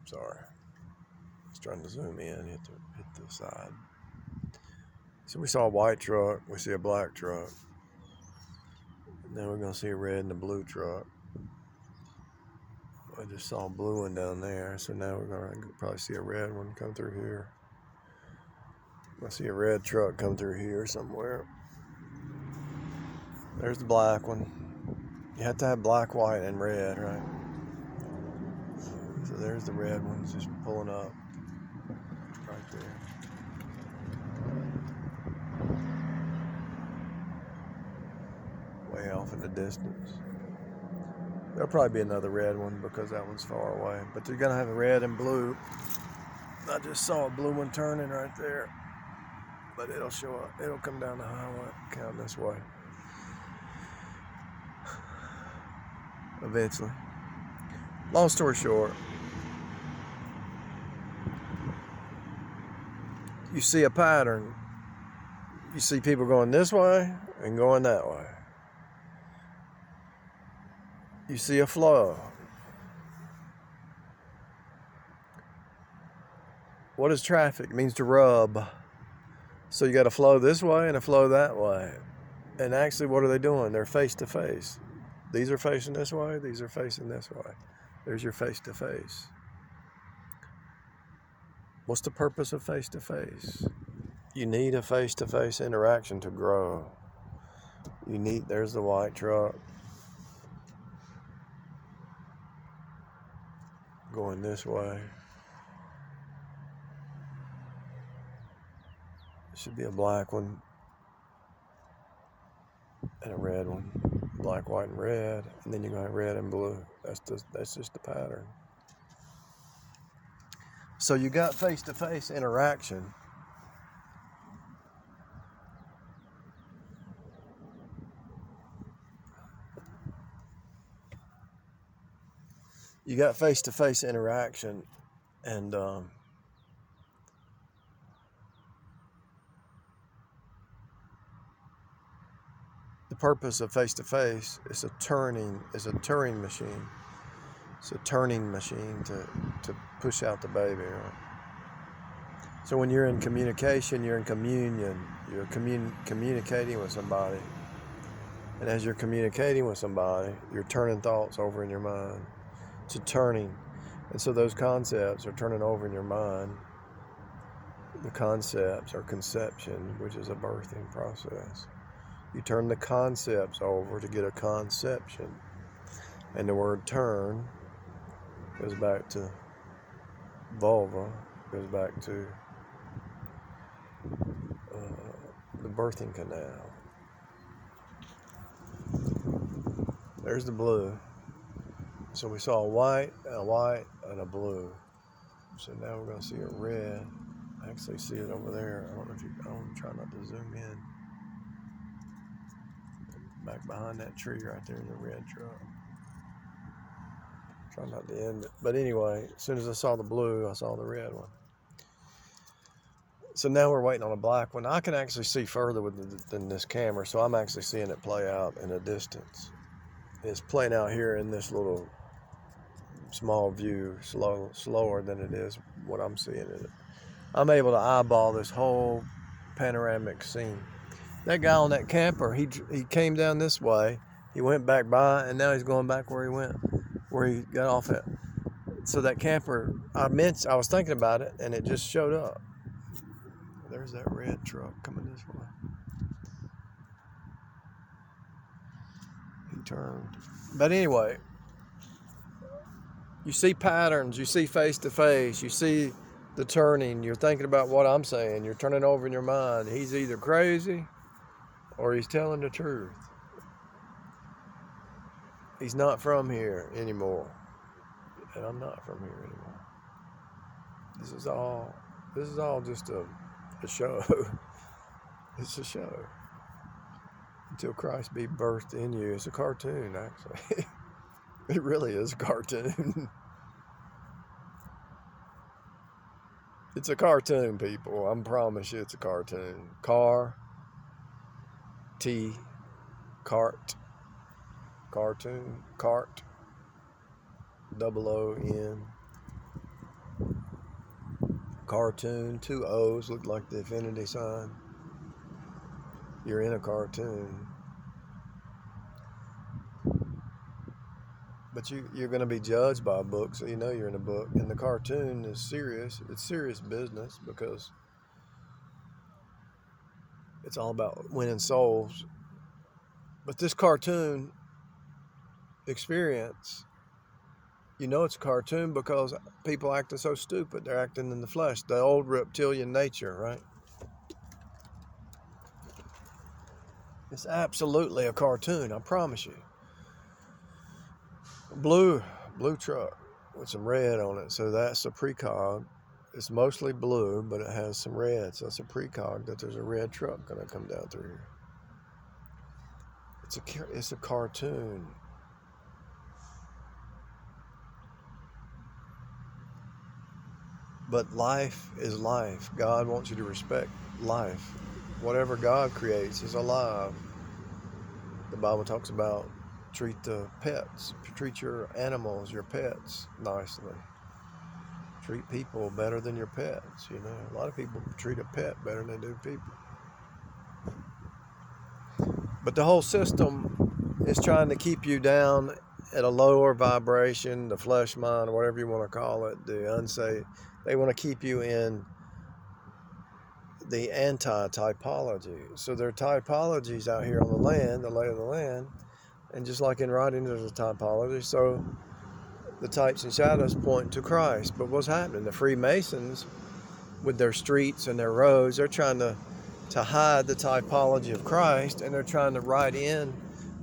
Sorry. I was trying to zoom in, hit the side. So we saw a white truck, we see a black truck. And then we're gonna see a red and a blue truck. I just saw a blue one down there, so now we're gonna probably see a red one come through here. I see a red truck come through here somewhere. There's the black one. You have to have black, white, and red, right? So there's the red ones just pulling up right there. Way off in the distance. There'll probably be another red one because that one's far away. But you're gonna have a red and blue. I just saw a blue one turning right there. But it'll show up. It'll come down the highway, come this way. Eventually. Long story short, you see a pattern. You see people going this way and going that way. You see a flow. What is traffic? It means to rub. So you got a flow this way and a flow that way. And actually, what are they doing? They're face to face. These are facing this way. These are facing this way. There's your face to face. What's the purpose of face to face? You need a face to face interaction to grow. There's the white truck going this way. There should be a black one and a red one. Black, white, and red. And then you're going to have red and blue. That's just the pattern. So you got face-to-face interaction. You got face-to-face interaction, and the purpose of face-to-face is a Turing machine. It's a turning machine to push out the baby, right? So when you're in communication, you're in communion. You're communicating with somebody. And as you're communicating with somebody, you're turning thoughts over in your mind. It's a turning. And so those concepts are turning over in your mind. The concepts are conception, which is a birthing process. You turn the concepts over to get a conception. And the word turn goes back to vulva, goes back to the birthing canal. There's the blue. So we saw a white, and a blue. So now we're going to see a red. I actually see it over there. I'm trying not to zoom in. Back behind that tree right there is a red truck. Try not to end it. But anyway, as soon as I saw the blue, I saw the red one. So now we're waiting on a black one. I can actually see further than this camera, so I'm actually seeing it play out in the distance. It's playing out here in this little small view, slower than it is what I'm seeing in it. I'm able to eyeball this whole panoramic scene. That guy on that camper, he came down this way, he went back by, and now he's going back where he got off at. So that camper, I was thinking about it, and it just showed up. There's that red truck coming this way. He turned. But anyway, you see patterns, you see face to face, you see the turning, you're thinking about what I'm saying, you're turning over in your mind. He's either crazy or he's telling the truth. He's not from here anymore. And I'm not from here anymore. This is all just a show. It's a show. Until Christ be birthed in you. It's a cartoon, actually. It really is a cartoon. It's a cartoon, people. I promise you it's a cartoon. Cart. Cartoon. Cart. OON. cartoon. 2 O's look like the infinity sign. You're in a cartoon. But you're going to be judged by a book, so you know you're in a book. And the cartoon is serious. It's serious business because it's all about winning souls. But this cartoon experience, you know it's a cartoon because people acting so stupid. They're acting in the flesh. The old reptilian nature, right? It's absolutely a cartoon, I promise you. Blue truck with some red on it. So that's a precog. It's mostly blue, but it has some red. So it's a precog that there's a red truck going to come down through here. It's a cartoon. But life is life. God wants you to respect life. Whatever God creates is alive. The Bible talks about treat your animals, your pets nicely. Treat people better than your pets, you know. A lot of people treat a pet better than they do people. But the whole system is trying to keep you down at a lower vibration, the flesh mind, or whatever you want to call it, the unsaved. They want to keep you in the anti-typology. So there are typologies out here on the land, the lay of the land, and just like in writing, there's a typology. So the types and shadows point to Christ. But what's happening? The Freemasons, with their streets and their roads, they're trying to hide the typology of Christ, and they're trying to write in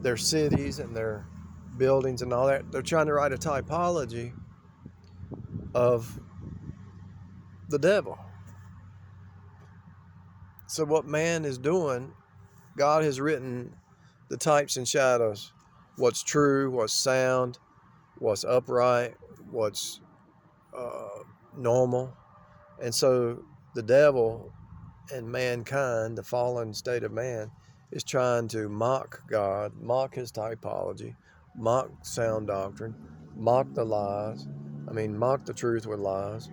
their cities and their buildings and all that. They're trying to write a typology of the devil. So what man is doing, God has written the types and shadows, what's true, what's sound, what's upright, what's normal. And so the devil and mankind, the fallen state of man, is trying to mock God, mock his typology, mock sound doctrine, mock the lies. Mock the truth with lies.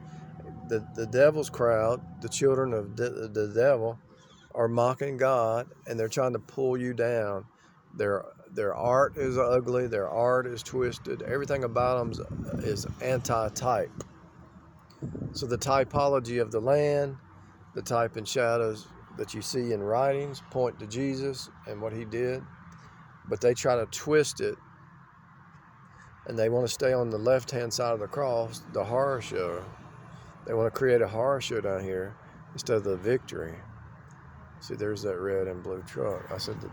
The devil's crowd, the children of the devil, are mocking God, and they're trying to pull you down. Their art is ugly. Their art is twisted. Everything about them is anti-type. So the typology of the land, the type and shadows that you see in writings point to Jesus and what he did, but they try to twist it, and they want to stay on the left-hand side of the cross, the horror show. They want to create a horror show down here instead of the victory. See, there's that red and blue truck. I said the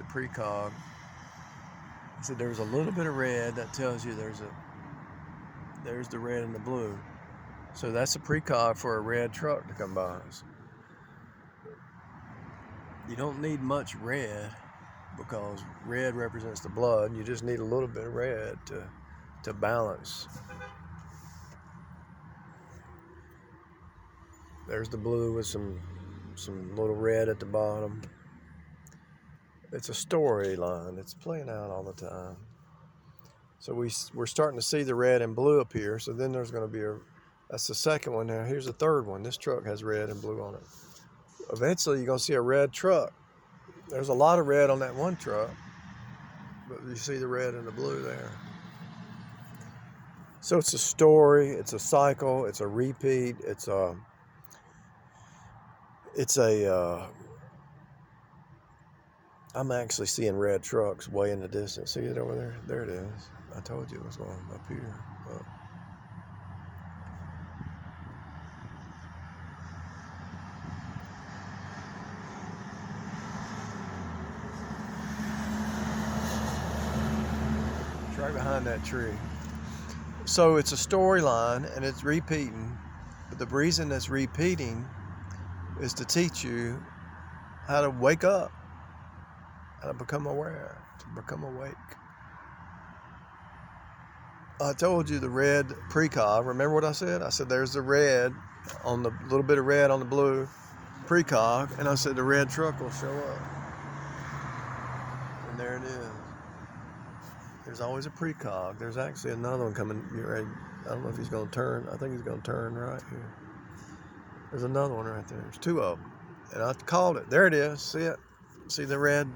precog. I said there's a little bit of red that tells you there's the red and the blue. So that's a precog for a red truck to come by us. You don't need much red because red represents the blood. You just need a little bit of red to balance. There's the blue with some little red at the bottom. It's a storyline. It's playing out all the time. So we're starting to see the red and blue appear. So then there's going to be that's the second one. Now here's the third one. This truck has red and blue on it. Eventually you're going to see a red truck. There's a lot of red on that one truck, but you see the red and the blue there. So it's a story. It's a cycle. It's a repeat. I'm actually seeing red trucks way in the distance. See it over there? There it is. I told you it was going up here. Look. It's right behind that tree. So it's a storyline and it's repeating. But the reason it's repeating is to teach you how to wake up, how to become aware, to become awake. I told you the red precog. Remember what I said? I said there's the red on the little bit of red on the blue precog, and I said the red truck will show up. And there it is. There's always a precog. There's actually another one coming. Get ready. I don't know if he's going to turn. I think he's going to turn right here. There's another one right there. There's two of them. And I called it. There it is. See it? See the red?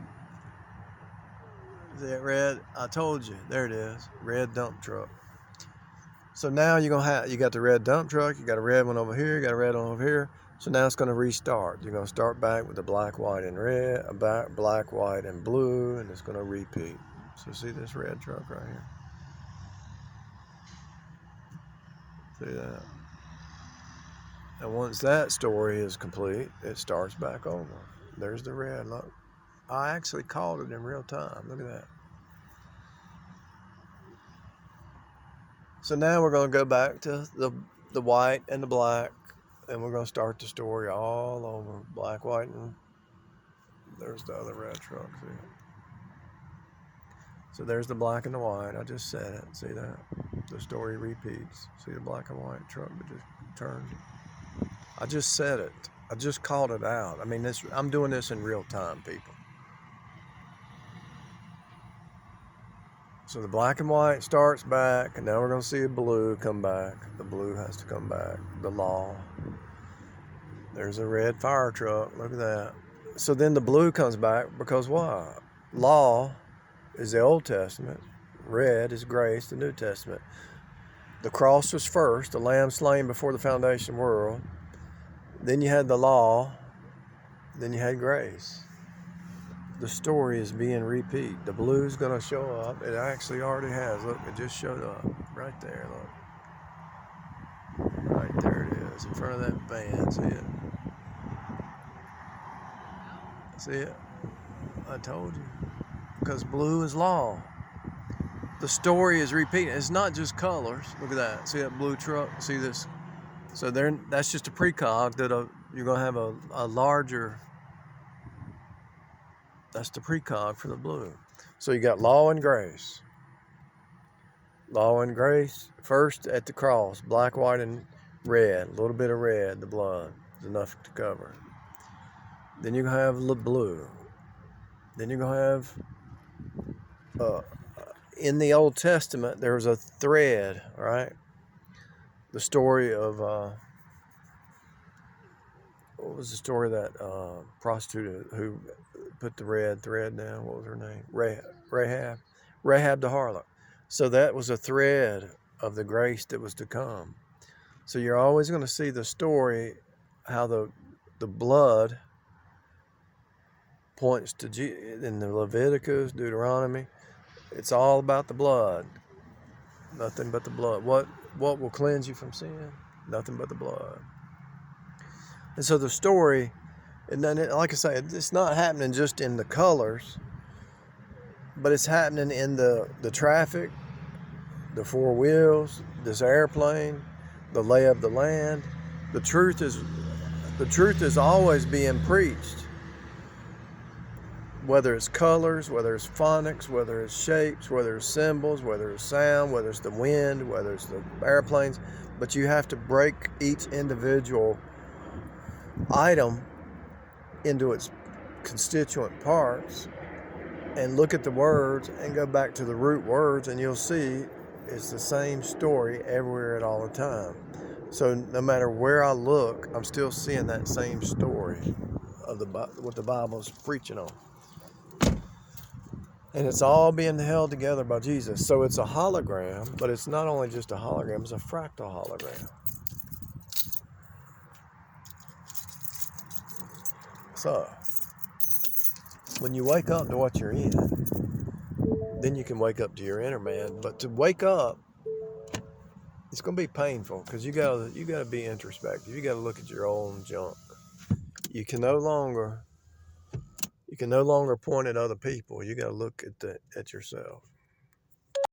See it red? I told you. There it is. Red dump truck. So now you're going to have, you got the red dump truck. You got a red one over here. You got a red one over here. So now it's going to restart. You're going to start back with the black, white, and red. Black, white, and blue. And it's going to repeat. So see this red truck right here? See that? And once that story is complete, it starts back over. There's the red. Look, I actually called it in real time. Look at that. So now we're going to go back to the white and the black, and we're going to start the story all over. Black, white, and there's the other red truck. See it? So there's the black and the white. I just said it. See that? The story repeats. See the black and white truck that just turned. I just said it. I just called it out. I mean, I'm doing this in real time, people. So the black and white starts back, and now we're going to see a blue come back. The blue has to come back. The law. There's a red fire truck. Look at that. So then the blue comes back because what? Law is the Old Testament. Red is grace, the New Testament. The cross was first, the lamb slain before the foundation of the world. Then you had the law. Then you had grace. The story is being repeated. The blue's going to show up. It actually already has. Look, it just showed up right there. Look. Right there it is, in front of that van. See it? See it? I told you. Because blue is law. The story is repeating. It's not just colors. Look at that. See that blue truck? See this? So that's just a precog that you're going to have a larger. That's the precog for the blue. So you got law and grace. Law and grace first at the cross. Black, white, and red. A little bit of red, the blood, is enough to cover. Then you're going to have the blue. Then you're going to have, in the Old Testament, there was a thread, right? The story of, what was the story of that prostitute who put the red thread down? What was her name? Rahab the harlot. So that was a thread of the grace that was to come. So you're always going to see the story, how the blood points to in the Leviticus, Deuteronomy. It's all about the blood. Nothing but the blood. What will cleanse you from sin? Nothing but the blood. And so the story, and then like I say, it's not happening just in the colors, but it's happening in the traffic, the four wheels, this airplane, the lay of the land. The truth is always being preached. Whether it's colors, whether it's phonics, whether it's shapes, whether it's symbols, whether it's sound, whether it's the wind, whether it's the airplanes, but you have to break each individual item into its constituent parts and look at the words and go back to the root words, and you'll see it's the same story everywhere at all the time. So no matter where I look, I'm still seeing that same story of what the Bible's preaching on. And it's all being held together by Jesus. So it's a hologram, but it's not only just a hologram, it's a fractal hologram. So, when you wake up to what you're in, then you can wake up to your inner man. But to wake up, it's going to be painful because you gotta be introspective. You got to look at your own junk. You can no longer point at other people. You got to look at yourself.